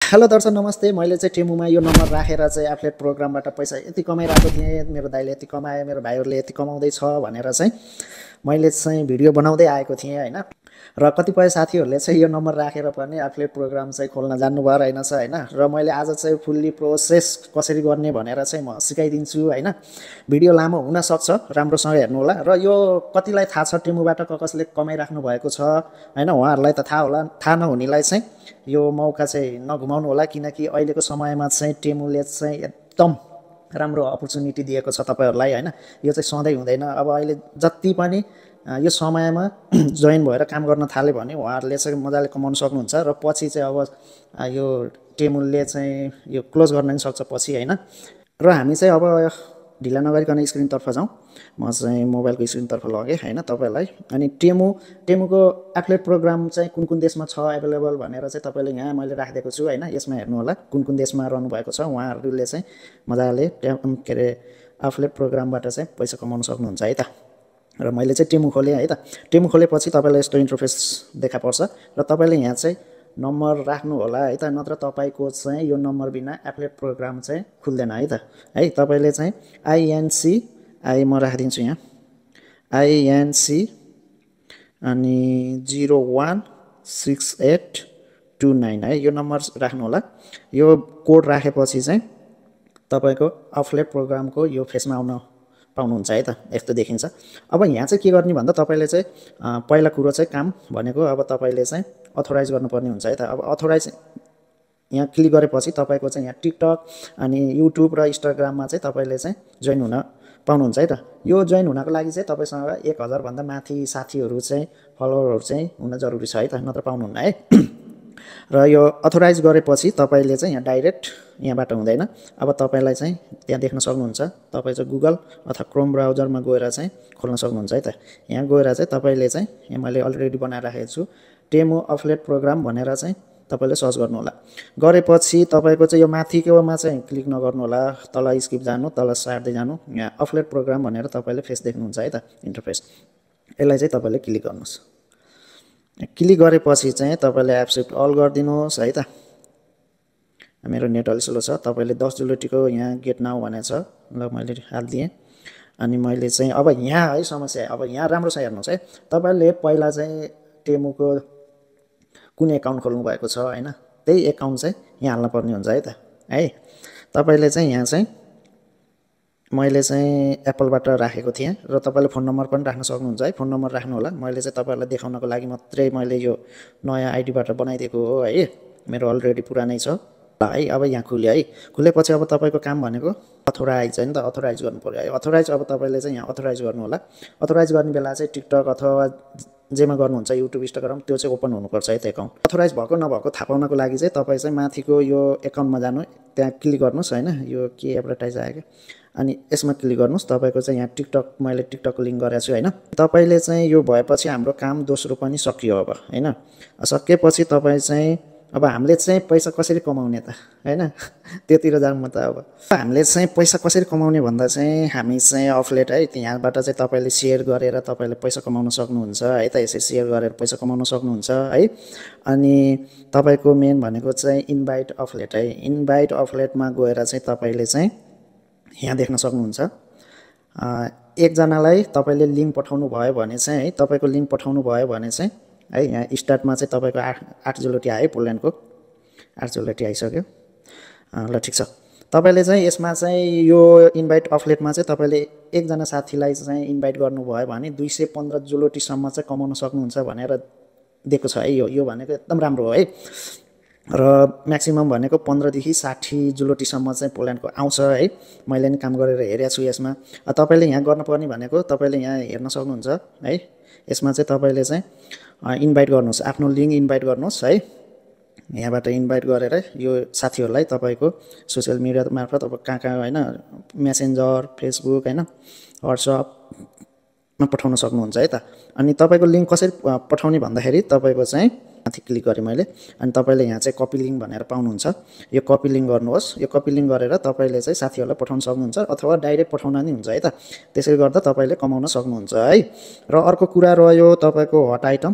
Hello दर्शक नमस्ते। मैले चाहिँ टेमुमा यो नम्बर राखेर चाहिँ एफिलिएट प्रोग्रामबाट पैसा यति कमाइरहेको थिएँ, मेरो दाइले यति कमाए, मेरो भाइहरूले यति कमाउँदैछ भनेर चाहिँ मैले चाहिँ भिडियो बनाउँदै आएको थिएँ हैन। र कतिपय साथीहरूले चाहिँ यो नम्बर राखेर पनि एफिलिएट प्रोग्राम चाहिँ खोल्न जान्नुभयो रहेनछ हैन। र मैले आज चाहिँ फुल्ली प्रोसेस कसरी गर्ने भनेर चाहिँ म सिकाइदिन्छु हैन। भिडियो लामो हुन सक्छ, राम्रोसँग हेर्नु होला। र यो कतिलाई थाहा छ टेमुबाट कसले कमाइराख्नु भएको छ हैन, उहाँहरूलाई त थाहा होला। थाहा नहुनेलाई चाहिँ यो मौका चाहिँ नघुमाउनु होला, किनकि अहिलेको समयमा चाहिँ टेमुले चाहिँ एकदम राम्रो अपर्च्युनिटी दिएको छ तपाईहरुलाई हैन। यो चाहिँ सधैँ हुँदैन। अब अहिले जति पनि यो समयमा जोइन भएर काम गर्न थाले भने उहाँहरूले चाहिँ मजाले कमाउन सक्नुहुन्छ। र पछि चाहिँ अब यो टेमुले चाहिँ यो क्लोज गर्न पनि सक्छ पछि हैन। र हामी चाहिँ अब ढिला नगरिकन स्क्रिनतर्फ जाउँ। म चाहिँ मोबाइलको स्क्रिनतर्फ लगेँ हैन तपाईलाई। अनि टेमुको एफिलिएट प्रोग्राम चाहिँ कुन कुन देशमा छ अवेलेबल भनेर चाहिँ तपाईले यहाँ मैले राखिदिएको छु हैन। यसमा हेर्नु होला कुन कुन देशमा रहनु भएको छ। उहाँहरूले चाहिँ मजाले के अरे एफिलिएट प्रोग्रामबाट चाहिँ पैसा कमाउन सक्नुहुन्छ है त। र मैले चाहिँ टेमु खोलेँ है त। टेमु खोलेपछि तपाईलाई यस्तो इन्टरफेस देखा पर्छ र तपाईले यहाँ चाहिँ नम्बर राख्नु होला है त। नत्र तपाईको चाहिँ यो नम्बर बिना एफिलिएट प्रोग्राम चाहिँ खुल्दैन है त। है तपाईले चाहिँ आईएनसी म राखिदिन्छु यहाँ आईएनसी अनि 016829 है यो नम्बर राख्नु होला। यो कोड राखेपछि चाहिँ तपाईको एफिलिएट प्रोग्रामको यो फेसमा आउन पाउनुहुन्छ है त। यस्तो देखिन्छ। अब यहाँ चाहिँ के गर्ने भन्दा तपाईले चाहिँ पहिला कुरो चाहिँ काम भनेको अब तपाईले चाहिँ अथोराइज गर्नुपर्ने हुन्छ है त। अब अथोराइज यहाँ क्लिक गरेपछि तपाईको चाहिँ यहाँ टिकटक अनि युट्युब र इन्स्टाग्राममा चाहिँ तपाईले चाहिँ जोइन हुन पाउनुहुन्छ है त। यो जोइन हुनको लागि चाहिँ तपाईसँग 1000 भन्दा माथि साथीहरु चाहिँ फलोअरहरु चाहिँ हुन जरुरी छ है त, नत्र पाउनुहुन्न है। र यो अथोराइज गरेपछि तपाईले चाहिँ यहाँ डाइरेक्ट यहाँबाट हुँदैन। अब तपाईलाई चाहिँ त्यहाँ देख्न सक्नुहुन्छ। तपाई चाहिँ गुगल अथवा क्रोम ब्राउजरमा गएर चाहिँ खोल्न सक्नुहुन्छ है त। यहाँ गएर चाहिँ तपाईले चाहिँ यहाँ मैले अलरेडी बनाएर राखेको छु टेमु एफिलिएट प्रोग्राम भनेर चाहिँ तपाईले सर्च गर्नु होला। गरेपछि तपाईको चाहिँ यो माथिकोमा चाहिँ क्लिक नगर्नु होला, तल स्किप जानु, तल सार्दै जानु। यहाँ एफिलिएट प्रोग्राम भनेर तपाईले फेस देख्नुहुन्छ है त, इन्टरफेस। यसलाई चाहिँ तपाईले क्लिक गर्नुस्। क्लिक गरेपछि चाहिँ तपाईले एप शिफ्ट अल गरिदिनुस् है त। मेरो नेट अलि स्लो छ। तपाईले 10 जुलटीको यहाँ गेट नाउ भनेको छ, ल मैले हाल्दिए। अनि मैले चाहिँ अब यहाँ है समस्या, अब यहाँ राम्रो छ हेर्नुस् है। तपाईले पहिला चाहिँ टेमुको कुन एकाउन्ट खोल्नु भएको छ हैन, त्यही एकाउन्ट चाहिँ यहाँ हाल्न पर्ने हुन्छ है त। है तपाईले चाहिँ यहाँ चाहिँ मैले चाहिँ एप्पलबाट राखेको थिएँ र तपाईले फोन नम्बर पनि राख्न सक्नुहुन्छ है। फोन नम्बर राख्नु होला। मैले चाहिँ तपाईहरुलाई देखाउनको लागि मात्रै मैले यो नयाँ आइडीबाट बनाइदिएको हो है। मेरो अलरेडी पुरानै छ है। अब यहाँ खुल्यो है। खुलेपछि अब तपाईको काम भनेको अथोराइज हैन त, अथोराइज गर्नु पर्यो है। अथोराइज अब तपाईले चाहिँ यहाँ अथोराइज गर्नु होला। अथोराइज गर्ने बेला चाहिँ टिकटक अथवा जेमा गर्नुहुन्छ युट्युब इन्स्टाग्राम त्यो चाहिँ ओपन हुनुपर्छ है त एकाउन्ट। अथोराइज भएको नभएको थाहा पाउनको लागि चाहिँ तपाई चाहिँ माथिको यो एकाउन्टमा जानु, त्यहाँ क्लिक गर्नुस् हैन। यो के एडभर्टाइज आयो के, अनि यसमा क्लिक गर्नुस्। तपाईको चाहिँ यहाँ टिकटक मैले टिकटक लिंक गरेको छु हैन। तपाईले चाहिँ यो भएपछि हाम्रो काम दोस्रो पनि सकियो अब हैन। सकेपछि तपाई चाहिँ अब हामीले चाहिँ पैसा कसरी कमाउने त हैन, त्यतिर जाउँ म त। अब हामीले चाहिँ पैसा कसरी कमाउने भन्दा चाहिँ हामी चाहिँ एफिलिएट है, यहाँबाट चाहिँ तपाईले शेयर गरेर तपाईले पैसा कमाउन सक्नुहुन्छ है त। यसरी शेयर गरेर पैसा कमाउन सक्नुहुन्छ है। अनि तपाईको मेन भनेको चाहिँ इन्भाइट एफिलिएट है। इन्भाइट एफिलिएटमा गएर चाहिँ तपाईले चाहिँ यहाँ देख्न सक्नुहुन्छ। एक जनालाई तपाईले लिंक पठाउनु भयो भने चाहिँ है, तपाईको लिंक पठाउनु भयो भने चाहिँ है यहाँ स्टार्टमा चाहिँ तपाईको 8 जुलटी आयो, पोल्यान्डको 8 जुलटी आइसक्यो। ल ठीक छ। तपाईले चाहिँ यसमा चाहिँ यो इन्भाइट एफिलिएटमा चाहिँ तपाईले एक जना साथीलाई चाहिँ इन्भाइट गर्नुभयो भने 215 जुलटी सम्म चाहिँ कमाउन सक्नुहुन्छ भनेर दिएको छ है। यो भनेको एकदम राम्रो हो है। र म्याक्सिमम भनेको 15 देखि 60 जुलटी सम्म चाहिँ पोल्यान्डको आउँछ है। मैले नि काम गरेर हेरेको छु यसमा। तपाईले यहाँ गर्नुपर्ने भनेको तपाईले यहाँ हेर्न सक्नुहुन्छ है। यसमा चाहिँ तपाईले चाहिँ इन्भाइट गर्नुस्, आफ्नो लिंक इन्भाइट गर्नुस् है। यहाँबाट इन्भाइट गरेर यो साथीहरुलाई तपाईको सोशल मिडिया मार्फत अब कहाँ हैन, मेसेन्जर, फेसबुक हैन, व्हाट्सएपमा पठाउन सक्नुहुन्छ है त। अनि तपाईको लिंक कसरी पठाउने भन्दाखेरि तपाईको चाहिँ माथि क्लिक गरेँ मैले अनि तपाईँले यहाँ चाहिँ कपी लिङ्क भनेर पाउनुहुन्छ। यो कपी लिङ्क गर्नुहोस्। यो कपी लिङ्क गरेर तपाईँले चाहिँ साथीहरूलाई पठाउन सक्नुहुन्छ अथवा डाइरेक्ट पठाउन नि हुन्छ है त। त्यसरी गर्दा तपाईँले कमाउन सक्नुहुन्छ है। र अर्को कुरा रह्यो तपाईँको हट आइटम।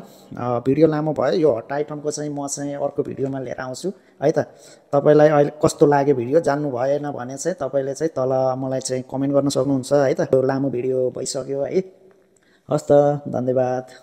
भिडियो लामो भयो, यो हट आइटमको चाहिँ म चाहिँ अर्को भिडियोमा लिएर आउँछु है त। तपाईँलाई अहिले कस्तो लाग्यो भिडियो जान्नु भएन भने चाहिँ तपाईँले चाहिँ तल मलाई चाहिँ कमेन्ट गर्न सक्नुहुन्छ है त। लामो भिडियो भइसक्यो है। हस् त, धन्यवाद।